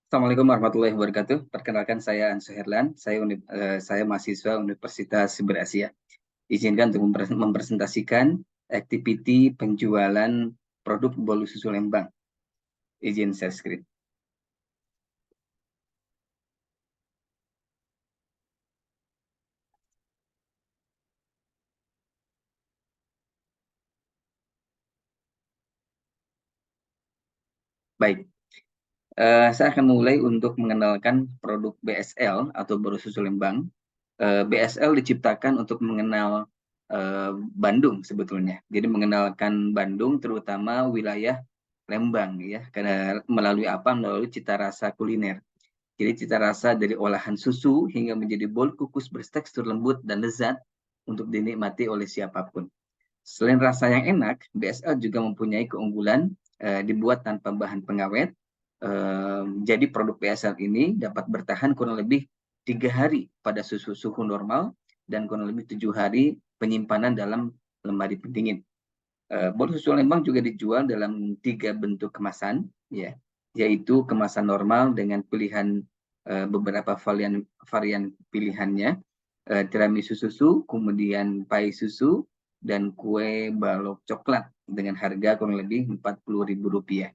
Assalamualaikum warahmatullahi wabarakatuh. Perkenalkan saya Ansu Herlan, saya mahasiswa Universitas Siber Asia. Izinkan untuk mempresentasikan activity penjualan produk bolu susu Lembang. Izin share screen. Baik, saya akan mulai untuk mengenalkan produk BSL atau bolu susu Lembang. BSL diciptakan untuk mengenal Bandung sebetulnya. Jadi mengenalkan Bandung, terutama wilayah Lembang, ya, karena melalui apa? Melalui cita rasa kuliner. Jadi cita rasa dari olahan susu hingga menjadi bol kukus bertekstur lembut dan lezat untuk dinikmati oleh siapapun. Selain rasa yang enak, BSL juga mempunyai keunggulan dibuat tanpa bahan pengawet. Jadi produk BSL ini dapat bertahan kurang lebih 3 hari pada suhu normal dan kurang lebih 7 hari penyimpanan dalam lemari pendingin. Bol susu Lembang juga dijual dalam 3 bentuk kemasan, ya, yaitu kemasan normal dengan pilihan beberapa varian pilihannya, tiramisu susu, kemudian pai susu, dan kue balok coklat dengan harga kurang lebih Rp40.000.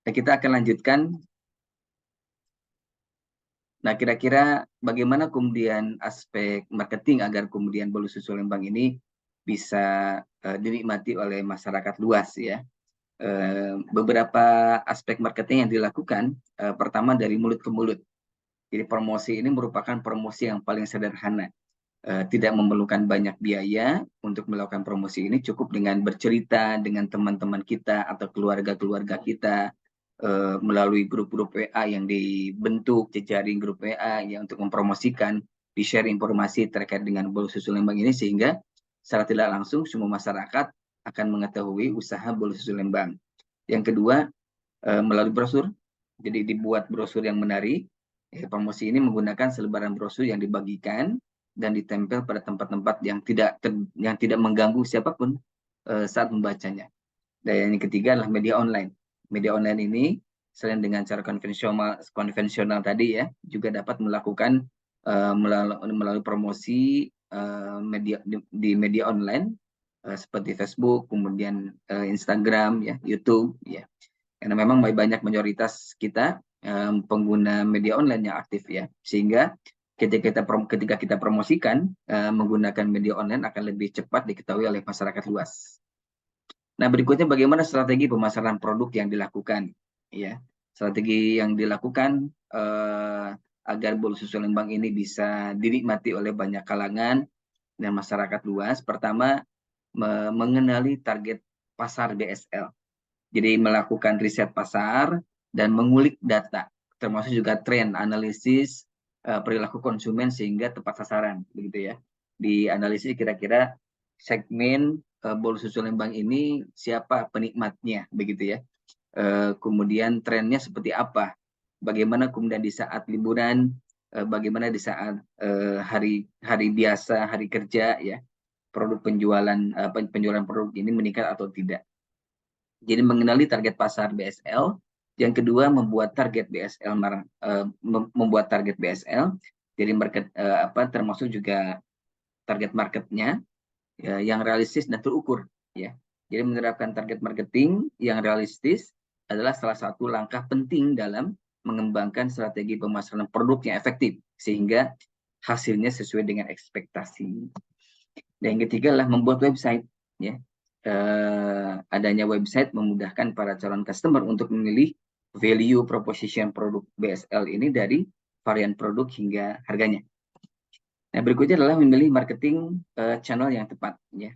Nah, kita akan lanjutkan. Nah, kira-kira bagaimana kemudian aspek marketing agar kemudian bolu susu Lembang ini bisa dinikmati oleh masyarakat luas, ya. Beberapa aspek marketing yang dilakukan, pertama dari mulut ke mulut. Jadi promosi ini merupakan promosi yang paling sederhana. Tidak memerlukan banyak biaya untuk melakukan promosi ini, cukup dengan bercerita dengan teman-teman kita atau keluarga-keluarga kita, melalui grup-grup WA yang dibentuk, jejaring grup WA yang untuk mempromosikan, di-share informasi terkait dengan bolu susu Lembang ini, sehingga secara tidak langsung semua masyarakat akan mengetahui usaha bolu susu Lembang. Yang kedua, melalui brosur. Jadi dibuat brosur yang menarik. Promosi ini menggunakan selebaran brosur yang dibagikan dan ditempel pada tempat-tempat yang tidak mengganggu siapapun saat membacanya. Dan yang ketiga adalah media online. Media online ini selain dengan cara konvensional tadi, ya, juga dapat melakukan melalui promosi di media online seperti Facebook, kemudian Instagram, ya, YouTube, ya. Karena memang banyak mayoritas kita pengguna media online yang aktif, ya, sehingga ketika kita promosikan menggunakan media online akan lebih cepat diketahui oleh masyarakat luas. Nah, berikutnya bagaimana strategi pemasaran produk yang dilakukan, ya. Strategi yang dilakukan agar bolu susu Lembang ini bisa dinikmati oleh banyak kalangan dan masyarakat luas. Pertama, mengenali target pasar BSL. Jadi melakukan riset pasar dan mengulik data, termasuk juga tren, analisis perilaku konsumen sehingga tepat sasaran, begitu, ya. Di analisis kira-kira segmen bolu susu Lembang ini siapa penikmatnya, begitu, ya. Kemudian trennya seperti apa, bagaimana kemudian di saat liburan, bagaimana di saat hari biasa, hari kerja, ya, penjualan produk ini meningkat atau tidak. Jadi mengenali target pasar BSL. Yang kedua, membuat target BSL, jadi market termasuk juga target marketnya, ya, yang realistis dan terukur, ya. Jadi menerapkan target marketing yang realistis adalah salah satu langkah penting dalam mengembangkan strategi pemasaran produk yang efektif sehingga hasilnya sesuai dengan ekspektasi. Dan yang ketiga adalah membuat website, ya. Adanya website memudahkan para calon customer untuk memilih value proposition produk BSL ini dari varian produk hingga harganya. Nah, berikutnya adalah memilih marketing channel yang tepat, ya.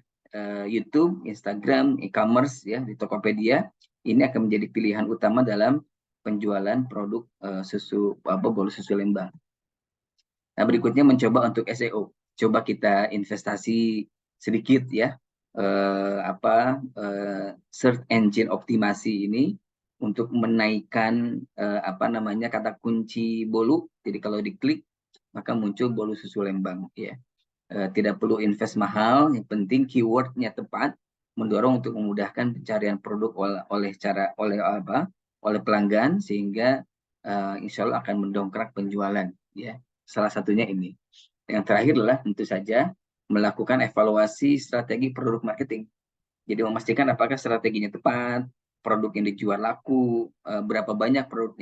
YouTube, Instagram, e-commerce, ya, di Tokopedia ini akan menjadi pilihan utama dalam penjualan produk bolu susu Lembang. Nah, berikutnya mencoba untuk SEO. Coba kita investasi sedikit, ya, search engine optimasi ini untuk menaikkan kata kunci bolu. Jadi kalau diklik maka muncul bolu susu Lembang, ya. Tidak perlu invest mahal, yang penting keywordnya tepat, mendorong untuk memudahkan pencarian produk oleh pelanggan sehingga insya Allah akan mendongkrak penjualan ya. Salah satunya ini. Yang terakhir adalah tentu saja melakukan evaluasi strategi produk marketing. Jadi memastikan apakah strateginya tepat, produk yang dijual laku, berapa banyak produk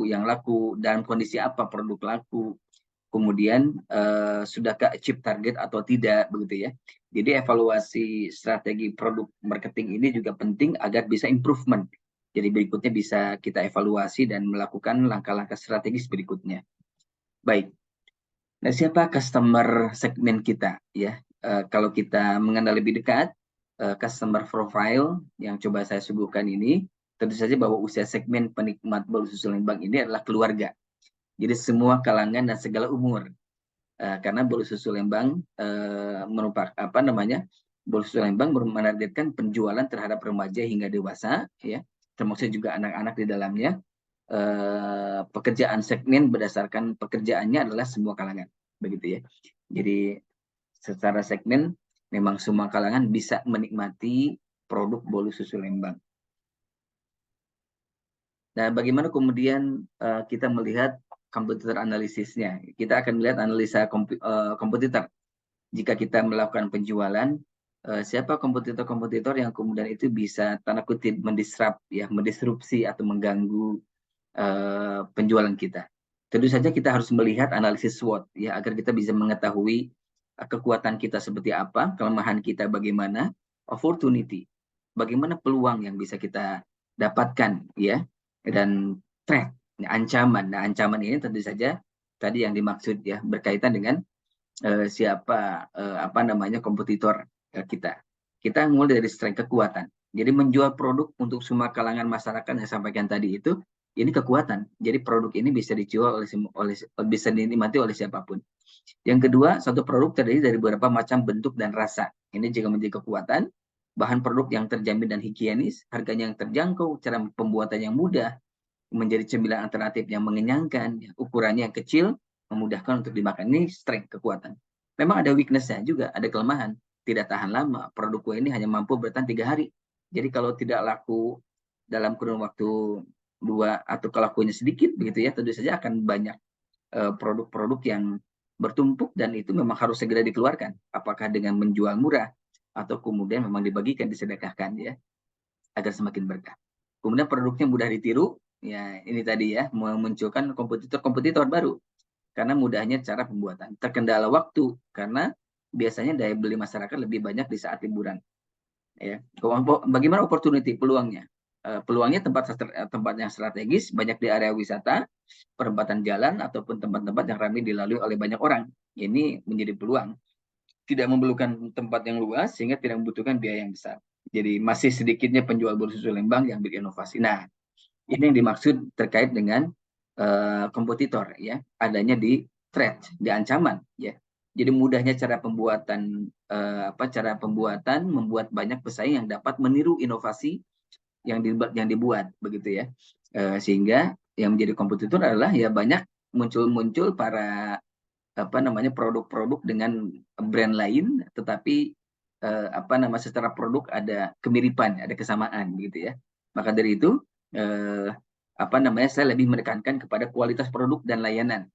yang laku, dalam kondisi apa produk laku, kemudian sudahkah achieve target atau tidak, begitu ya. Jadi evaluasi strategi produk marketing ini juga penting agar bisa improvement. Jadi berikutnya bisa kita evaluasi dan melakukan langkah-langkah strategis berikutnya. Baik. Nah, siapa customer segmen kita ya? Kalau kita mengenal lebih dekat, customer profile yang coba saya suguhkan ini, tentu saja bahwa usia segmen penikmat bolu susu Lembang ini adalah keluarga. Jadi semua kalangan dan segala umur. Karena bolu susu Lembang merupakan bolu susu Lembang menargetkan penjualan terhadap remaja hingga dewasa, ya, termasuk juga anak-anak di dalamnya. Pekerjaan segmen berdasarkan pekerjaannya adalah semua kalangan, begitu ya. Jadi secara segmen memang semua kalangan bisa menikmati produk bolu susu Lembang. Nah, bagaimana kemudian kita melihat kompetitor analisisnya? Kita akan melihat analisa kompetitor. Jika kita melakukan penjualan, siapa kompetitor-kompetitor yang kemudian itu bisa tanda kutip mendisrupsi atau mengganggu penjualan kita. Tentu saja kita harus melihat analisis SWOT ya agar kita bisa mengetahui kekuatan kita seperti apa, kelemahan kita bagaimana, opportunity, bagaimana peluang yang bisa kita dapatkan ya, dan threat, ancaman. Nah, ancaman ini tentu saja tadi yang dimaksud ya berkaitan dengan siapa kompetitor kita. Kita mulai dari strength, kekuatan. Jadi menjual produk untuk semua kalangan masyarakat yang sampaikan tadi itu, ini kekuatan. Jadi produk ini bisa dijual bisa dinikmati oleh siapapun. Yang kedua, satu produk terdiri dari beberapa macam bentuk dan rasa. Ini juga menjadi kekuatan. Bahan produk yang terjamin dan higienis, harganya yang terjangkau, cara pembuatan yang mudah, menjadi cemilan alternatif yang mengenyangkan, ukurannya yang kecil, memudahkan untuk dimakan. Ini strength, kekuatan. Memang ada weakness-nya juga, ada kelemahan. Tidak tahan lama. Produk kue ini hanya mampu bertahan 3 hari. Jadi kalau tidak laku dalam kurun waktu 2 atau kalau lakunya sedikit, begitu ya, tentu saja akan banyak produk-produk yang bertumpuk dan itu memang harus segera dikeluarkan. Apakah dengan menjual murah atau kemudian memang dibagikan, disedekahkan ya, agar semakin berkah. Kemudian produknya mudah ditiru, ya ini tadi ya, memunculkan kompetitor-kompetitor baru karena mudahnya cara pembuatan. Terkendala waktu karena biasanya daya beli masyarakat lebih banyak di saat liburan. Ya, bagaimana opportunity, peluangnya? Peluangnya tempat yang strategis, banyak di area wisata, perempatan jalan ataupun tempat-tempat yang ramai dilalui oleh banyak orang. Ini menjadi peluang. Tidak memerlukan tempat yang luas sehingga tidak membutuhkan biaya yang besar. Jadi masih sedikitnya penjual bolu susu Lembang yang berinovasi. Nah, ini yang dimaksud terkait dengan kompetitor ya, adanya di threat, di ancaman ya. Jadi mudahnya cara pembuatan membuat banyak pesaing yang dapat meniru inovasi yang dibuat begitu ya. Sehingga yang menjadi kompetitor adalah ya banyak muncul para produk-produk dengan brand lain tetapi secara produk ada kemiripan, ada kesamaan gitu ya. Maka dari itu saya lebih menekankan kepada kualitas produk dan layanan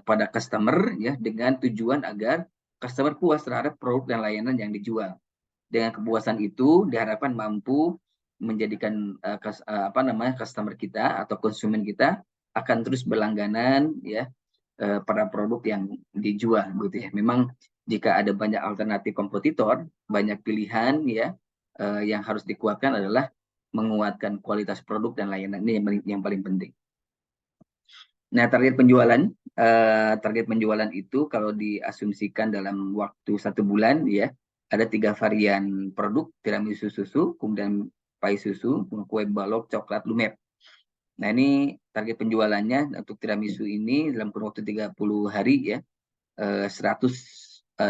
pada customer ya, dengan tujuan agar customer puas terhadap produk dan layanan yang dijual. Dengan kepuasan itu diharapkan mampu menjadikan customer kita atau konsumen kita akan terus berlangganan ya pada produk yang dijual gitu ya. Memang jika ada banyak alternatif kompetitor, banyak pilihan ya, yang harus dikuatkan adalah menguatkan kualitas produk dan layanan, ini yang paling penting. Nah, target penjualan itu kalau diasumsikan dalam waktu 1 bulan ya, ada 3 varian produk, tiramisu susu, kemudian pai susu, kue balok, coklat, lumer. Nah, ini target penjualannya untuk tiramisu ini dalam kurun waktu 30 hari ya, 100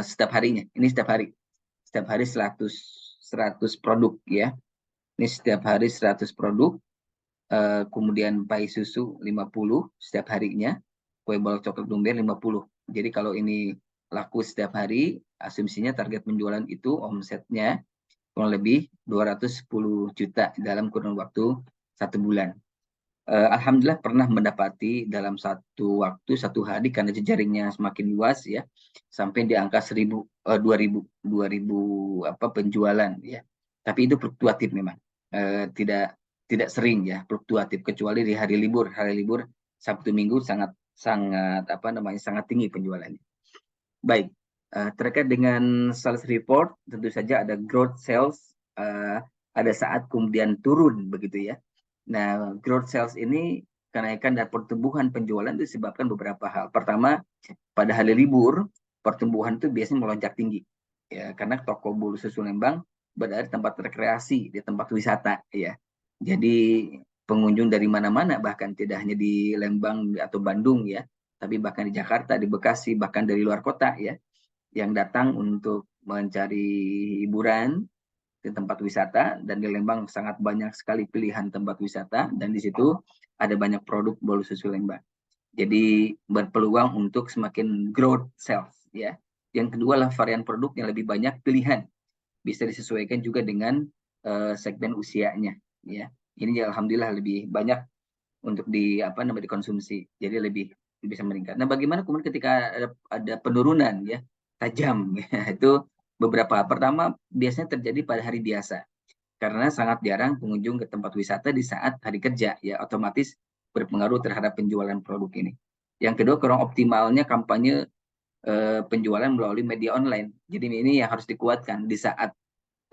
setiap harinya. Ini setiap hari. Setiap hari 100 produk ya. Ini setiap hari 100 produk. Kemudian pai susu 50 setiap harinya. Kue balok coklat lumer 50. Jadi kalau ini laku setiap hari, asumsinya target penjualan itu omsetnya kurang lebih 210 juta dalam kurun waktu 1 bulan. Alhamdulillah pernah mendapati dalam satu waktu, satu hari, karena jejaringnya semakin luas ya, sampai di angka 1000, 2000 apa penjualan ya. Tapi itu fluktuatif memang. Tidak tidak sering ya fluktuatif, kecuali di hari libur. Hari libur Sabtu Minggu sangat sangat apa namanya sangat tinggi penjualannya. Baik, terkait dengan sales report, tentu saja ada growth sales, ada saat kemudian turun begitu ya. Nah, growth sales ini kenaikan dan pertumbuhan penjualan itu disebabkan beberapa hal. Pertama, pada hari libur pertumbuhan itu biasanya melonjak tinggi, ya karena toko bulu susu Lembang berada di tempat rekreasi, di tempat wisata, ya. Jadi pengunjung dari mana-mana, bahkan tidak hanya di Lembang atau Bandung ya, tapi bahkan di Jakarta, di Bekasi, bahkan dari luar kota ya, yang datang untuk mencari hiburan di tempat wisata. Dan di Lembang sangat banyak sekali pilihan tempat wisata, dan di situ ada banyak produk bolu susu Lembang. Jadi berpeluang untuk semakin growth sales ya. Yang kedua adalah varian produk yang lebih banyak pilihan, bisa disesuaikan juga dengan segmen usianya ya. Ini alhamdulillah lebih banyak untuk dikonsumsi, jadi lebih bisa meningkat. Nah, bagaimana kemudian ketika ada penurunan ya tajam ya, itu beberapa. Pertama, biasanya terjadi pada hari biasa karena sangat jarang pengunjung ke tempat wisata di saat hari kerja ya, otomatis berpengaruh terhadap penjualan produk ini. Yang kedua, kurang optimalnya kampanye penjualan melalui media online. Jadi ini yang harus dikuatkan di saat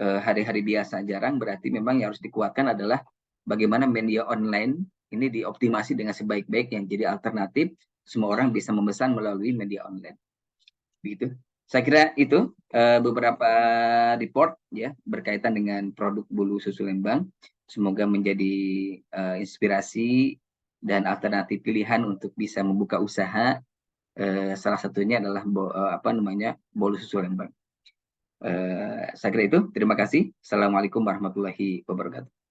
hari-hari biasa jarang, berarti memang yang harus dikuatkan adalah bagaimana media online ini dioptimasi dengan sebaik-baik, yang jadi alternatif semua orang bisa memesan melalui media online. Begitu. Saya kira itu beberapa report ya berkaitan dengan produk bulu susu Lembang. Semoga menjadi inspirasi dan alternatif pilihan untuk bisa membuka usaha. Salah satunya adalah bolu susu Lembang. Saya kira itu. Terima kasih. Assalamualaikum warahmatullahi wabarakatuh.